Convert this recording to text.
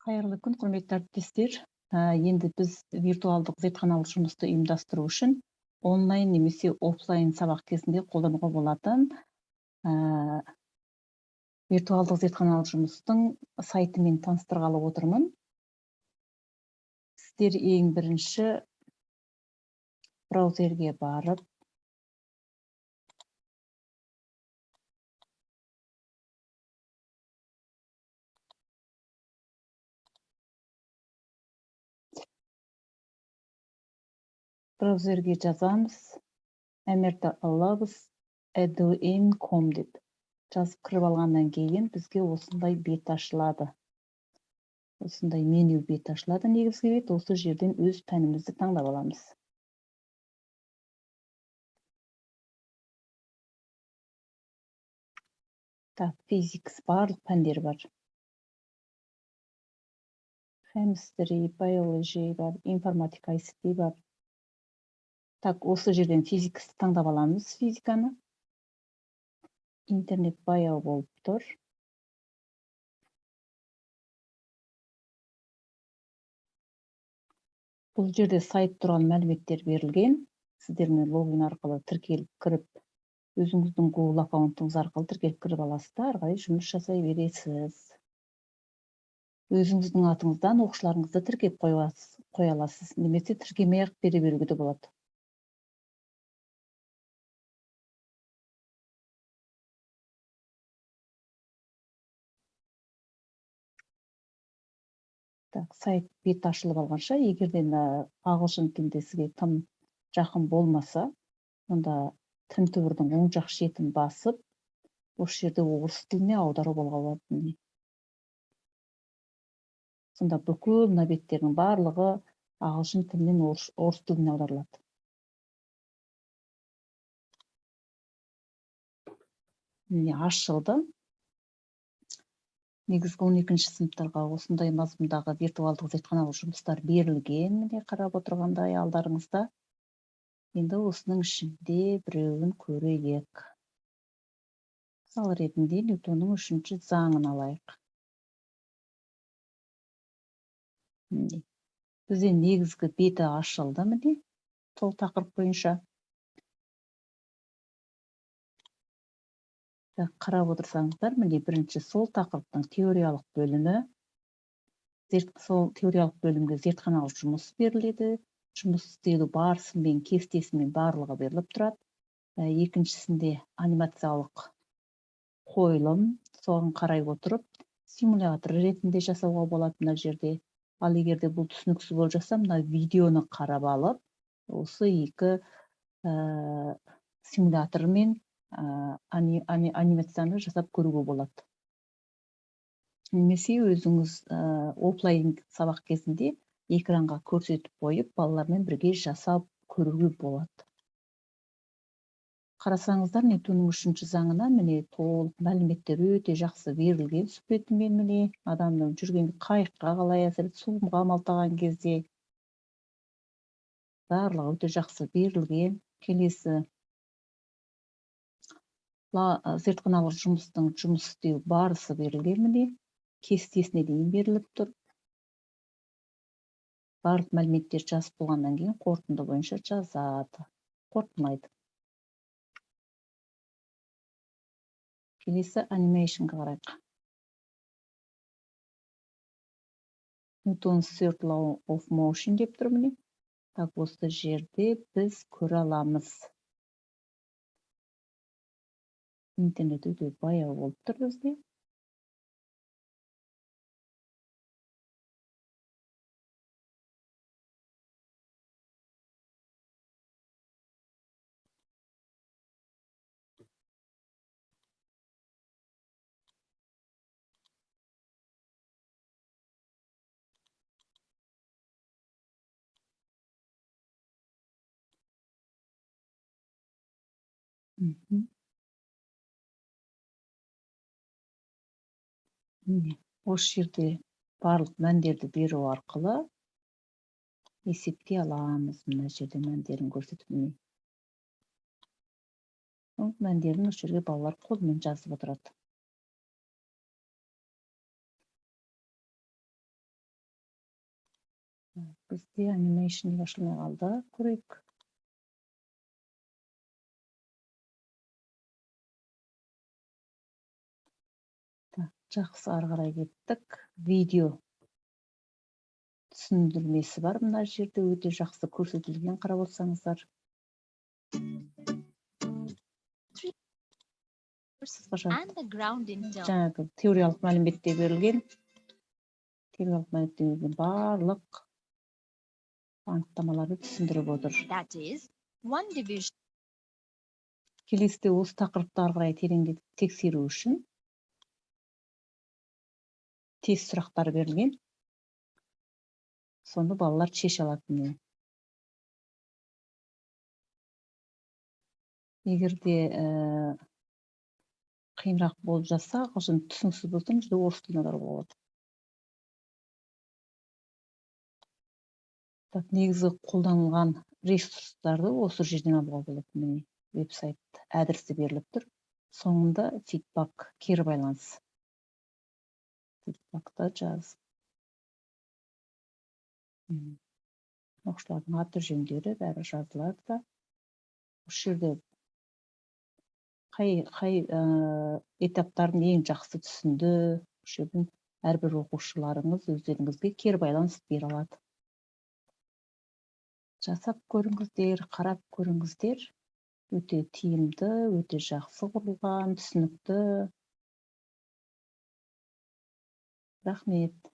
Қайырлы күн, құрметті әріптестер. Енді біз виртуалдық зертханалық жұмысты ұйымдастыру үшін онлайн немесе офлайн сабақ кезінде қолдануға болатын виртуалдық зертханалық жұмыстың сайтымен таныстырғалы отырмын. Сіздер ең бірінші браузерге барып, браузерге жазамыз mrtalabs.edu.com деп жазып кіріп алғаннан кейін бізге осындай бет ашылады. Осындай меню бет ашылады. Негізгі бет, осы жерден өз пәнімізді таңдап аламыз. Так, физикс барлық пәндер бар. Chemistry, biology бар, информатика, ICT бар. Так, осы жерден физиксті таңдап аламыз, физиканы. Интернет баяу болып тұр. Бұл жерде сайт туралы мәліметтер берілген. Сіздермен логин арқылы тіркеліп кіріп, өзіңіздің Google аккаунтыңыз арқылы тіркеліп кіріп аласыздар, ары қарай жұмыс жасай бересіз. Өзіңіздің атыңыздан оқушыларыңызды тіркеп қоя аласыз, немесе тіркемей-ақ бере беруге де болады. Так, сайт бет ашылып алғанша, егерден ағылшын тілінде сізге тым жақын болмаса, онда тінтуірдің оң жақ шетін басып, осы жерде орыс тіліне аудару болған. Сонда бүкіл мына беттердің барлығы ағылшын тілінен орыс тіліне аударылады. Міне ашылды. Негізгі 12-ші сыныптарға осындай мазмұндағы виртуалдық зертханалық жұмыстар берілген. Міне қарап отырғандай алдарыңызда. Енді осының ішінде біреуін көрейік. Мысал ретінде Ньютонның 3-ші заңын алайық. Бізде негізгі беті ашылды, міне, сол тақырып бойынша. Қарап отырсаңыздар, міне бірінші сол тақырыптың теориялық бөлімі. Сол теориялық бөлімге зертханалық жұмыс беріледі. Жұмыс істеуді барысымен, кестесімен барлығы беріліп тұрады. Екіншісінде анимациялық қойылым, соған қарай отырып, симулятор ретінде жасауға болады мына жерде. Ал егерде бұл түсініксіз болып жатса, мына видеоны қарап алып, осы екі симулятормен анимацияны жасап көруге болады. Немесе өзіңіз офлайн сабақ кезінде экранға көрсетіп қойып, балалармен бірге жасап көруге болады. Қарасаңыздар, Ньютонның 3-ші заңына міне толық мәліметтер өте жақсы берілген суретімен, міне адамның жүрген қайыққа қалай әсер, суға малтаған кезде барлығы өте жақсы берілген. Келесі зертханалық жұмыстың жұмыс істеу барысы берілген, міне кестесіне дейін беріліп тұр. Барлық мәліметтер жазып болғаннан кейін қорытынды бойынша жазады, қорытындылайды. Келесі анимейшнға қарайық. Newton's third law of motion деп тұр, міне. Так, осы жерде біз көре аламыз. Интернет өте баяу болып тұр бізде. Осы жерде барлық мәндерді беру арқылы есептей аламыз. Мына жерде мәндерін көрсетіп. Мәндерін осы жерге балалар қолмен жазып отырады. Bizde animation açılmay kaldı. Көрейік. Жақсы, ары қарай кеттік. Видео түсіндірмесі бар мына жерде, өте жақсы көрсетілген, қарап отырсаңыздар. Жаңағы теориялық мәліметте берілген, барлық анықтамаларды түсіндіріп отыр. Келесіде осы тақырыпты ары қарай тереңдетіп тексеру үшін тест сұрақтары берілген. Соны балалар шеше алады. Егер де қиынырақ болып жатса, ағылшын түсініксіз болса, жүзде орыс тілін аударуға болады. Негізі қолданылған ресурстарды осы жерден алуға болады. Міне веб-сайт адресі беріліп тұр. Соңында фидбак, кері байланыс. Фидбакта жаз. Оқушылардың аты жөндері бәрі жазылады да. Осы жерде қай этаптарын ең жақсы түсінді, осы жерден әрбір оқушыларыңыз өздеріңізге кері байланыс бере алады. Жасап көріңіздер, қарап көріңіздер. Өте тиімді, өте жақсы құрылған, түсінікті. Рахмет.